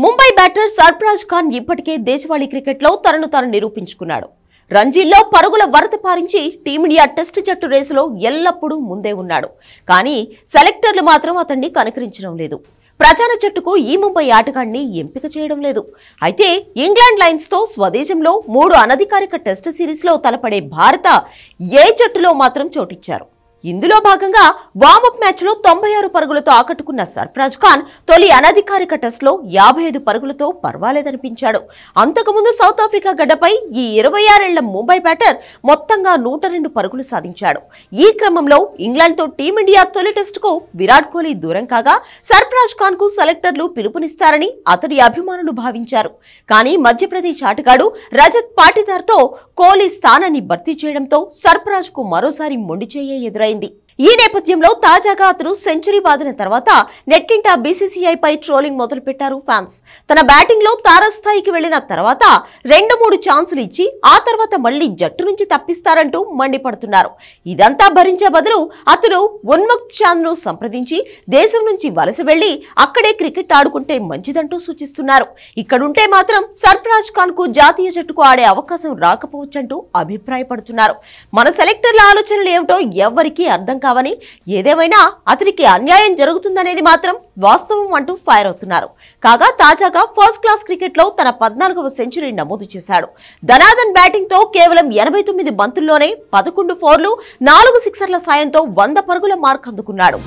Mumbai batter Sarfaraz Khan ఇప్పటికే దేశవాళీ క్రికెట్లో తనను తాను నిరూపించుకున్నాడు. రంజీల్లో పరుగుల వరద పారించి టీమిండియా టెస్ట్ జట్టు రేసులో ఎల్లప్పుడూ ముందే ఉన్నాడు. కానీ సెలెక్టర్లు మాత్రం అతన్ని కనికరించడం లేదు. ప్రధాన జట్టుకు ఈ ముంబై ఆటగాడిని ఎంపిక చేయడం లేదు. అయితే ఇంగ్లాండ్ లయన్స్ తో స్వదేశంలో 3 అనధికారిక టెస్ట్ సిరీస్ లో తలపడే భారత ఏ జట్టులో మాత్రం చోటిచ్చారు. ఇందులో భాగంగా వార్మప్ మ్యాచ్ లో 96 పరుగులతో ఆకట్టుకున్న సర్ఫరాజ్ ఖాన్ తొలి అనధికారిక టెస్ట్ లో 55 పరుగులతో పర్వాలేదనిపించాడు. అంతకుముందు సౌత్ ఆఫ్రికా గడ్డపై ఈ 26 ఏళ్ల ముంబై బ్యాటర్ మొత్తంగా 102 పరుగులు సాధించాడు. ఈ క్రమంలో ఇంగ్లాండ్ తో టీమిండియా తొలి టెస్ట్ కు విరాట్ కోహ్లీ దూరం కాగా సర్ఫరాజ్ ఖాన్ కు సెలెక్టర్లు పిలుపునిస్తారని అతడి అభిమానులు భావించారు. కానీ మధ్యప్రదేశ్ ఆటగాడు రజత్ పాటిదార్ తో కోహ్లీ స్థానాన్ని భర్తీ చేయడంతో సర్ఫరాజ్ కు మరోసారి మొండిచేయ ఎదురైంది. ఈ నేపథ్యంలో తాజాగా అతను సెంచరీ బాదిన తర్వాత నెట్టింట బీసీసీఐ పై ట్రోలింగ్ మొదలుపెట్టారు ఫ్యాన్స్. తన బ్యాటింగ్ లో తారస్థాయికి వెళ్లిన తర్వాత 2-3 ఛాన్సులు ఇచ్చి ఆ తర్వాత మళ్లీ జట్టు నుంచి తప్పిస్తారంటూ మండిపడుతున్నారు. ఇదంతా భరించే బదులు అతను ఉన్ముక్త్ చాంద్ ను సంప్రదించి దేశం నుంచి వలస వెళ్లి అక్కడే క్రికెట్ ఆడుకుంటే మంచిదంటూ సూచిస్తున్నారు. ఇక్కడుంటే మాత్రం సర్ఫరాజ్ ఖాన్ కు జాతీయ జట్టుకు ఆడే అవకాశం రాకపోవచ్చంటూ అభిప్రాయపడుతున్నారు. మన సెలెక్టర్ల ఆలోచనలు ఏమిటో ఎవ్వరికీ అర్థం కావని, ఏదేమైనా అతనికి అన్యాయం జరుగుతుందనేది మాత్రం వాస్తవం అంటూ ఫైర్ అవుతున్నారు. కాగా తాజాగా ఫస్ట్ క్లాస్ క్రికెట్ లో తన 14వ సెంచరీ నమోదు చేశాడు. ధనాధన్ బ్యాటింగ్ తో కేవలం 89 బంతుల్లోనే 11 ఫోర్లు 4 సిక్సర్ల సాయంతో 100 పరుగుల మార్క్ అందుకున్నాడు.